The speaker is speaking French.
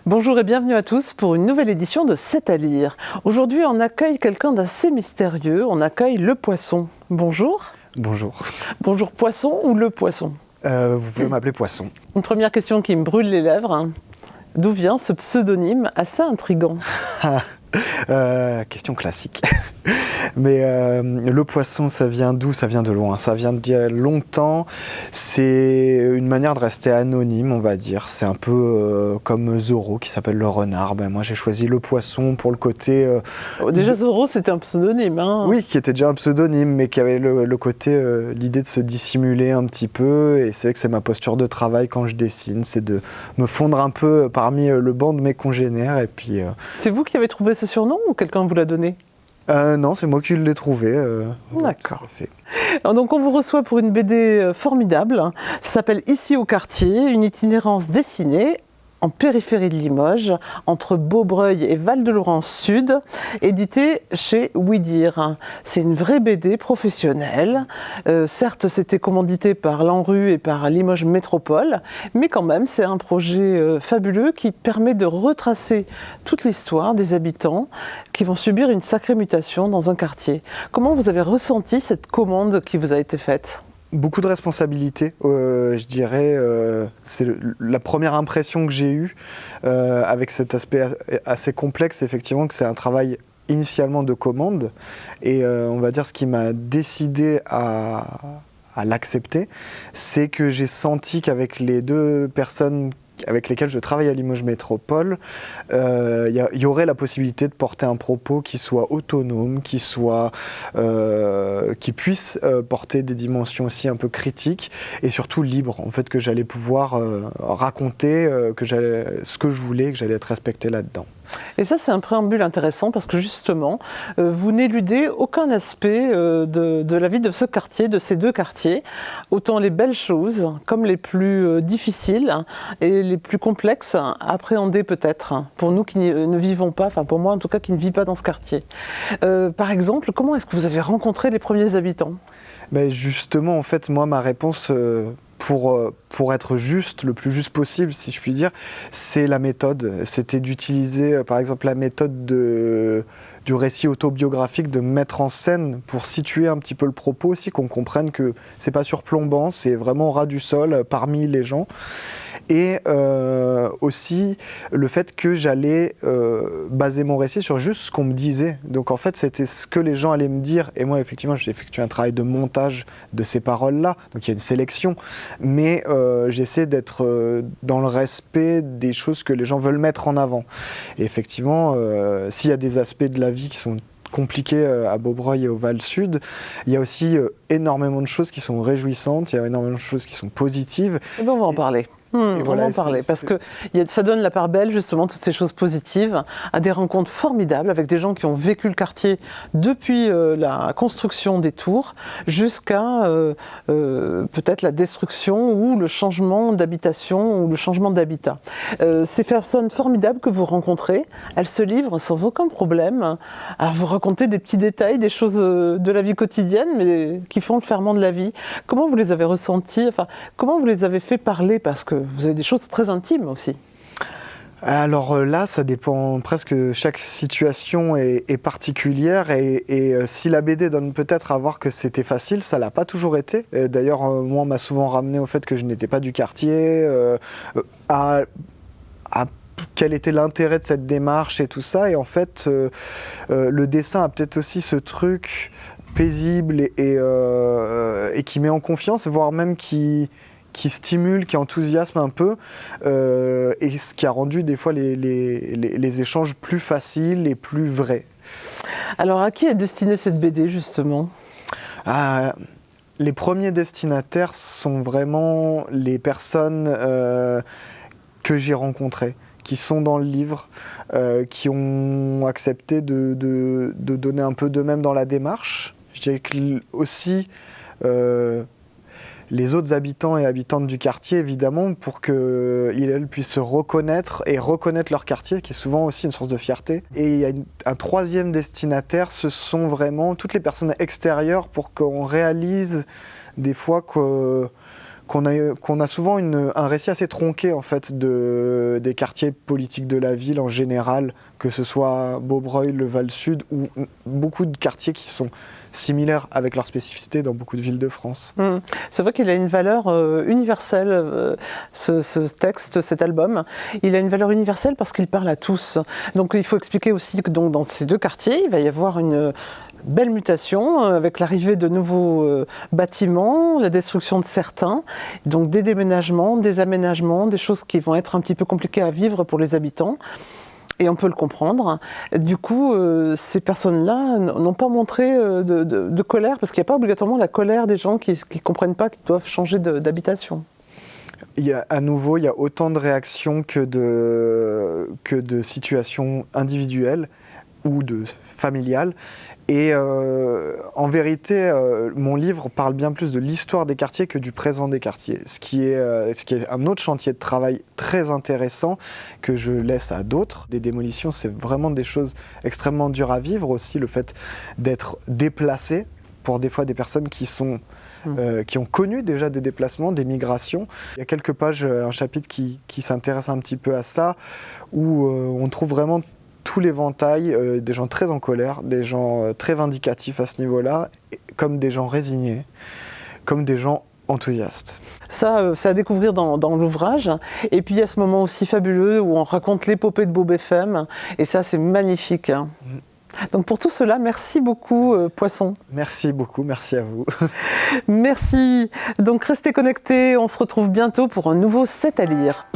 Bonjour et bienvenue à tous pour une nouvelle édition de C'est à lire. Aujourd'hui, on accueille quelqu'un d'assez mystérieux, on accueille le poisson. Bonjour. Bonjour. Bonjour poisson ou le poisson ? Vous pouvez m'appeler Poisson. Une première question qui me brûle les lèvres. D'où vient ce pseudonyme assez intriguant ? Question classique. Mais le poisson, ça vient d'où ? Ça vient de loin. Ça vient d'il y a longtemps. C'est une manière de rester anonyme, on va dire. C'est un peu comme Zorro qui s'appelle le renard. Moi, j'ai choisi le poisson pour le côté... Déjà, Zorro, c'était un pseudonyme. Hein. Oui, qui était déjà un pseudonyme, mais qui avait le côté, l'idée de se dissimuler un petit peu. Et c'est vrai que c'est ma posture de travail quand je dessine. C'est de me fondre un peu parmi le banc de mes congénères. Et puis, C'est vous qui avez trouvé ce surnom ou quelqu'un vous l'a donné ? Non, c'est moi qui l'ai trouvé. D'accord. Alors donc on vous reçoit pour une BD formidable. Ça s'appelle Ici au quartier, une itinérance dessinée en périphérie de Limoges, entre Beaubreuil et Val-de-Laurence Sud, édité chez Ouidir. C'est une vraie BD professionnelle. Certes, c'était commandité par l'ANRU et par Limoges Métropole, mais quand même, c'est un projet fabuleux qui permet de retracer toute l'histoire des habitants qui vont subir une sacrée mutation dans un quartier. Comment vous avez ressenti cette commande qui vous a été faite ? Beaucoup de responsabilités, je dirais. C'est la première impression que j'ai eue avec cet aspect assez complexe, effectivement, que c'est un travail initialement de commande. Et on va dire ce qui m'a décidé à l'accepter, c'est que j'ai senti qu'avec les deux personnes avec lesquels je travaille à Limoges Métropole, y aurait la possibilité de porter un propos qui soit autonome, qui puisse porter des dimensions aussi un peu critiques et surtout libre, en fait, que j'allais pouvoir raconter ce que je voulais, que j'allais être respecté là-dedans. Et ça, c'est un préambule intéressant parce que justement, vous n'éludez aucun aspect de la vie de ce quartier, de ces deux quartiers, autant les belles choses comme les plus difficiles et les plus complexes à appréhender peut-être, pour nous qui ne vivons pas, enfin pour moi en tout cas qui ne vis pas dans ce quartier. Par exemple, comment est-ce que vous avez rencontré les premiers habitants ? Justement, en fait, moi, ma réponse... Pour être juste, le plus juste possible, si je puis dire, c'est la méthode. C'était d'utiliser, par exemple, la méthode du récit autobiographique, de mettre en scène pour situer un petit peu le propos aussi, qu'on comprenne que c'est pas surplombant, c'est vraiment au ras du sol, parmi les gens. Et aussi le fait que j'allais baser mon récit sur juste ce qu'on me disait. Donc en fait, c'était ce que les gens allaient me dire. Et moi, effectivement, j'ai effectué un travail de montage de ces paroles-là. Donc il y a une sélection. Mais j'essaie d'être dans le respect des choses que les gens veulent mettre en avant. Et effectivement, s'il y a des aspects de la vie qui sont compliqués à Beaubreuil et au Val-Sud, il y a aussi énormément de choses qui sont réjouissantes, il y a énormément de choses qui sont positives. Et bien, on va en parler. On va en parler, parce que ça donne la part belle, justement, toutes ces choses positives, à des rencontres formidables avec des gens qui ont vécu le quartier depuis la construction des tours jusqu'à peut-être la destruction ou le changement d'habitation ou le changement d'habitat. Ces personnes formidables que vous rencontrez, elles se livrent sans aucun problème à vous raconter des petits détails, des choses de la vie quotidienne, mais qui font le ferment de la vie. Comment vous les avez ressentis ? Enfin, comment vous les avez fait parler ? Parce que vous avez des choses très intimes aussi. Alors là, ça dépend presque, chaque situation est particulière et si la BD donne peut-être à voir que c'était facile, ça l'a pas toujours été. D'ailleurs, moi, on m'a souvent ramené au fait que je n'étais pas du quartier, à quel était l'intérêt de cette démarche et tout ça. Et en fait, le dessin a peut-être aussi ce truc paisible et qui met en confiance, voire même qui stimule, qui enthousiasme un peu, et ce qui a rendu des fois les échanges plus faciles et plus vrais. Alors à qui est destinée cette BD justement ? Les premiers destinataires sont vraiment les personnes que j'ai rencontrées, qui sont dans le livre, qui ont accepté de donner un peu d'eux-mêmes dans la démarche. Je dirais que aussi les autres habitants et habitantes du quartier, évidemment, pour qu'ils et elles puissent se reconnaître et reconnaître leur quartier, qui est souvent aussi une source de fierté. Et il y a un troisième destinataire, ce sont vraiment toutes les personnes extérieures pour qu'on réalise des fois qu'on a souvent un récit assez tronqué en fait des quartiers politiques de la ville en général, que ce soit Beaubreuil, le Val-Sud, ou beaucoup de quartiers qui sont similaires avec leurs spécificités dans beaucoup de villes de France. C'est vrai qu'il a une valeur universelle, ce texte, cet album. Il a une valeur universelle parce qu'il parle à tous. Donc il faut expliquer aussi que donc, dans ces deux quartiers, il va y avoir une belle mutation avec l'arrivée de nouveaux bâtiments, la destruction de certains, donc des déménagements, des aménagements, des choses qui vont être un petit peu compliquées à vivre pour les habitants. Et on peut le comprendre. Du coup, ces personnes-là n'ont pas montré de colère, parce qu'il n'y a pas obligatoirement la colère des gens qui ne comprennent pas qu'ils doivent changer d'habitation. À nouveau, il y a autant de réactions que de situations individuelles ou familiales. Et en vérité, mon livre parle bien plus de l'histoire des quartiers que du présent des quartiers. Ce qui est un autre chantier de travail très intéressant que je laisse à d'autres. Des démolitions, c'est vraiment des choses extrêmement dures à vivre. Aussi le fait d'être déplacé pour des fois des personnes qui ont connu déjà des déplacements, des migrations. Il y a quelques pages, un chapitre qui s'intéresse un petit peu à ça, où on trouve vraiment tout l'éventail, des gens très en colère, des gens très vindicatifs à ce niveau-là, comme des gens résignés, comme des gens enthousiastes. Ça, c'est à découvrir dans l'ouvrage. Et puis il y a ce moment aussi fabuleux où on raconte l'épopée de Bob FM, et ça c'est magnifique. Donc pour tout cela, merci beaucoup Poisson. Merci beaucoup, merci à vous. Merci. Donc restez connectés, on se retrouve bientôt pour un nouveau 7 à lire.